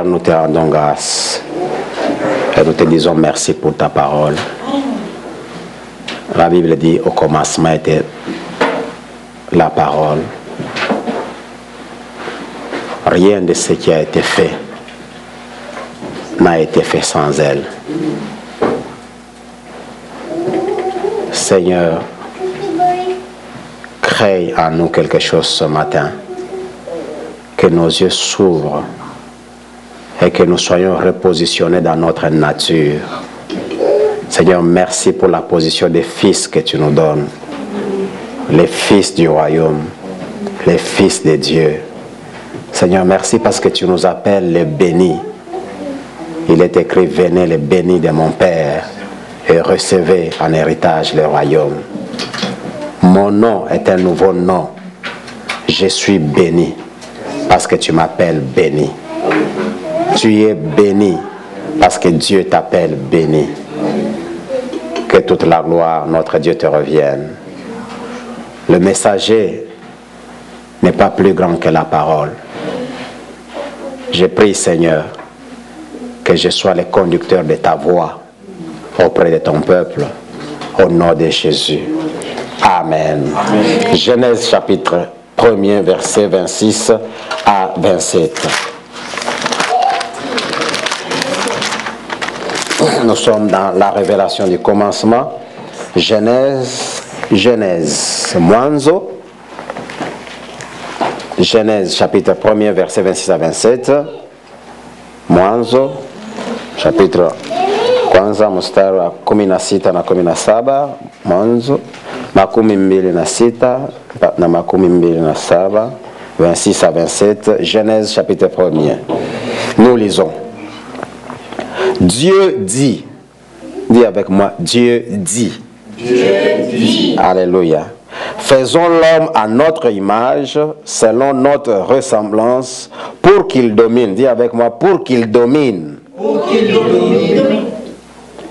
Père, nous te rendons grâce et nous te disons merci pour ta parole. La Bible dit au commencement était la parole. Rien de ce qui a été fait n'a été fait sans elle. Seigneur, crée en nous quelque chose ce matin, que nos yeux s'ouvrent et que nous soyons repositionnés dans notre nature. Seigneur, merci pour la position des fils que tu nous donnes, les fils du royaume, les fils de Dieu. Seigneur, merci parce que tu nous appelles les bénis. Il est écrit, venez les bénis de mon Père et recevez en héritage le royaume. Mon nom est un nouveau nom. Je suis béni parce que tu m'appelles béni. Tu es béni parce que Dieu t'appelle béni. Que toute la gloire, notre Dieu, te revienne. Le messager n'est pas plus grand que la parole. Je prie, Seigneur, que je sois le conducteur de ta voix auprès de ton peuple, au nom de Jésus. Amen. Amen. Genèse chapitre 1er, verset 26 à 27. Nous sommes dans la révélation du commencement. Genèse, Mwanzo. Genèse chapitre 1er, verset 26 à 27. Mwanzo chapitre kwanza mstari wa 16 na 17. Mwanzo 26 na 27, 26 à 27. Genèse chapitre 1er. Nous lisons. Dieu dit. Dis avec moi, Dieu dit. Dieu dit. Alléluia. Faisons l'homme à notre image, selon notre ressemblance, pour qu'il domine. Dis avec moi, pour qu'il domine. Pour qu'il domine.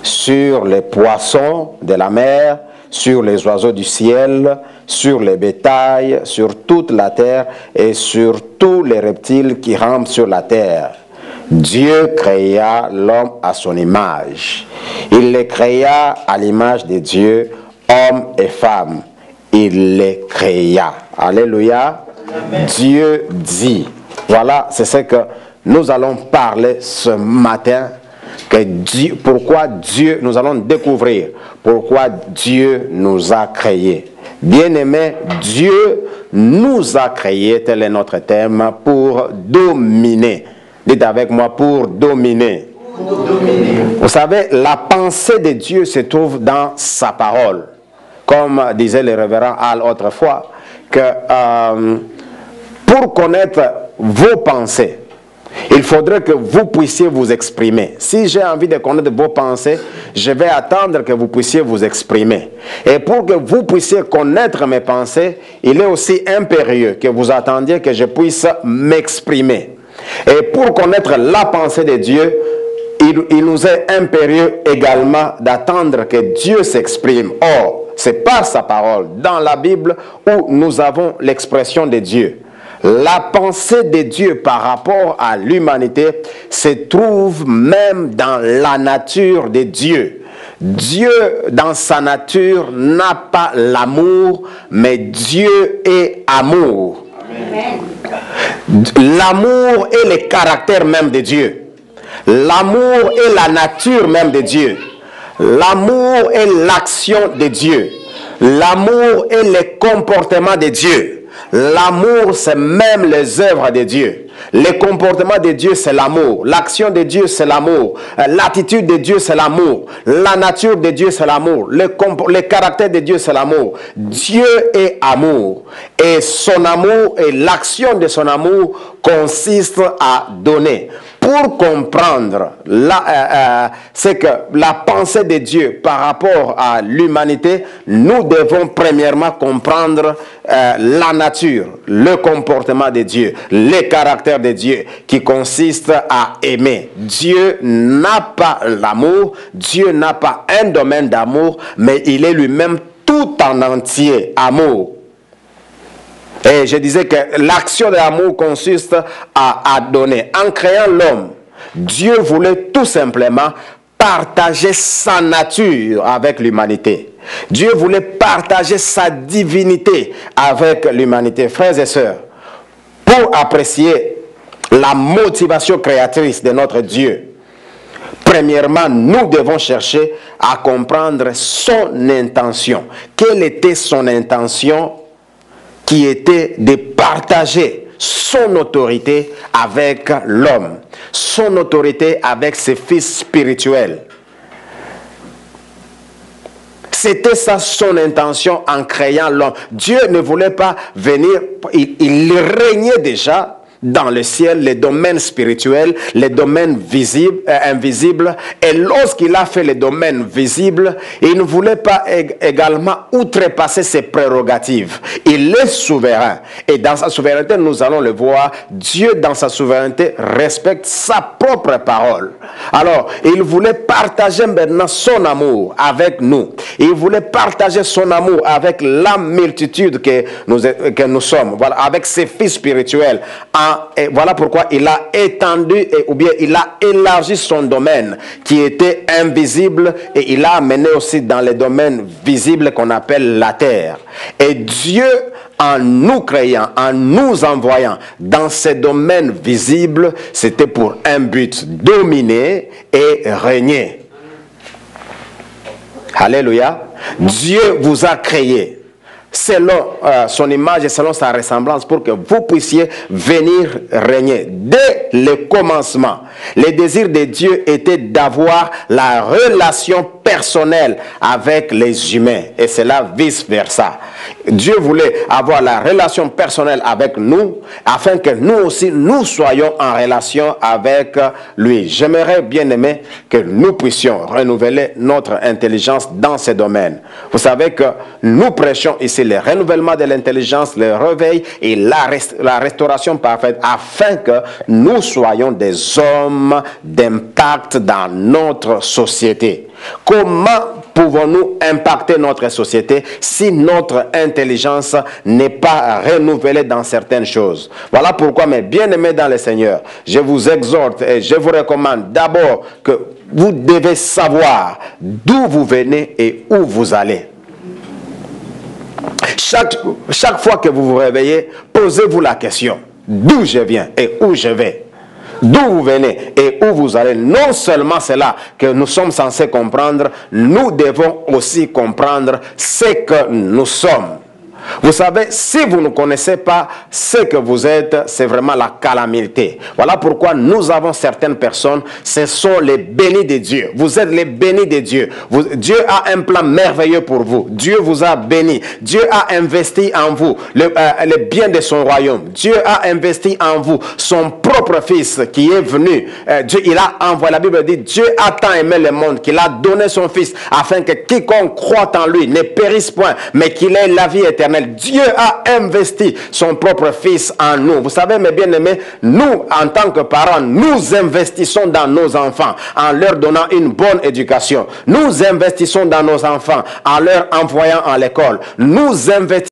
Sur les poissons de la mer, sur les oiseaux du ciel, sur les bétails, sur toute la terre et sur tous les reptiles qui rampent sur la terre. Dieu créa l'homme à son image. Il les créa à l'image de Dieu, hommes et femmes. Il les créa. Alléluia. Amen. Dieu dit. Voilà, c'est ce que nous allons parler ce matin. Que Dieu, pourquoi Dieu, nous allons découvrir pourquoi Dieu nous a créés. Bien-aimés, Dieu nous a créés, tel est notre thème, pour dominer. Dites avec moi, pour dominer. Pour dominer. Vous savez, la pensée de Dieu se trouve dans sa parole. Comme disait le révérend Al autrefois, que pour connaître vos pensées, il faudrait que vous puissiez vous exprimer. Si j'ai envie de connaître vos pensées, je vais attendre que vous puissiez vous exprimer. Et pour que vous puissiez connaître mes pensées, il est aussi impérieux que vous attendiez que je puisse m'exprimer. Et pour connaître la pensée de Dieu, il nous est impérieux également d'attendre que Dieu s'exprime. Or, c'est par sa parole, dans la Bible, où nous avons l'expression de Dieu. La pensée de Dieu par rapport à l'humanité se trouve même dans la nature de Dieu. Dieu, dans sa nature, n'a pas l'amour, mais Dieu est amour. L'amour est le caractère même de Dieu. L'amour est la nature même de Dieu. L'amour est l'action de Dieu. L'amour est le comportement de Dieu. L'amour, c'est même les œuvres de Dieu. Le comportement de Dieu, c'est l'amour. L'action de Dieu, c'est l'amour. L'attitude de Dieu, c'est l'amour. La nature de Dieu, c'est l'amour. Le caractère de Dieu, c'est l'amour. Dieu est amour. Et son amour et l'action de son amour consiste à donner. Pour comprendre c'est que la pensée de Dieu par rapport à l'humanité, nous devons premièrement comprendre la nature, le comportement de Dieu, le caractère de Dieu qui consiste à aimer. Dieu n'a pas l'amour, Dieu n'a pas un domaine d'amour, mais il est lui-même tout en entier amour. Et je disais que l'action de l'amour consiste à donner. En créant l'homme, Dieu voulait tout simplement partager sa nature avec l'humanité. Dieu voulait partager sa divinité avec l'humanité. Frères et sœurs, pour apprécier la motivation créatrice de notre Dieu, premièrement, nous devons chercher à comprendre son intention. Quelle était son intention qui était de partager son autorité avec l'homme, son autorité avec ses fils spirituels. C'était ça son intention en créant l'homme. Dieu ne voulait pas venir, il régnait déjà dans le ciel, les domaines spirituels, les domaines visibles, invisibles. Et lorsqu'il a fait les domaines visibles, il ne voulait pas également outrepasser ses prérogatives. Il est souverain. Et dans sa souveraineté, nous allons le voir, Dieu dans sa souveraineté respecte sa propre parole. Alors, il voulait partager maintenant son amour avec nous. Il voulait partager son amour avec la multitude que nous sommes, voilà, avec ses fils spirituels. Et voilà pourquoi il a étendu ou bien il a élargi son domaine qui était invisible et il a amené aussi dans les domaines visibles qu'on appelle la terre. Et Dieu, en nous créant, en nous envoyant dans ces domaines visibles, c'était pour un but: dominer et régner. Alléluia. Dieu vous a créé selon son image et selon sa ressemblance pour que vous puissiez venir régner. Dès le commencement, le désir de Dieu était d'avoir la relation personnelle avec les humains et cela vice-versa. Dieu voulait avoir la relation personnelle avec nous afin que nous aussi nous soyons en relation avec lui. J'aimerais bien aimer que nous puissions renouveler notre intelligence dans ces domaines. Vous savez que nous prêchons ici le renouvellement de l'intelligence, le réveil et la restauration parfaite afin que nous soyons des hommes d'impact dans notre société. Comment pouvons-nous impacter notre société si notre intelligence n'est pas renouvelée dans certaines choses? Voilà pourquoi, mes bien-aimés dans le Seigneur, je vous exhorte et je vous recommande d'abord que vous devez savoir d'où vous venez et où vous allez. Chaque fois que vous vous réveillez, posez-vous la question: d'où je viens et où je vais? D'où vous venez et où vous allez? Non seulement cela que nous sommes censés comprendre, nous devons aussi comprendre ce que nous sommes. Vous savez, si vous ne connaissez pas ce que vous êtes, c'est vraiment la calamité. Voilà pourquoi nous avons certaines personnes, ce sont les bénis de Dieu. Vous êtes les bénis de Dieu. Dieu a un plan merveilleux pour vous. Dieu vous a béni. Dieu a investi en vous le bien de son royaume. Dieu a investi en vous son propre fils qui est venu. Dieu, il a envoyé, la Bible dit, Dieu a tant aimé le monde qu'il a donné son fils afin que quiconque croit en lui ne périsse point, mais qu'il ait la vie éternelle. Dieu a investi son propre fils en nous. Vous savez, mes bien-aimés, nous, en tant que parents, nous investissons dans nos enfants en leur donnant une bonne éducation. Nous investissons dans nos enfants en leur envoyant à l'école. Nous investissons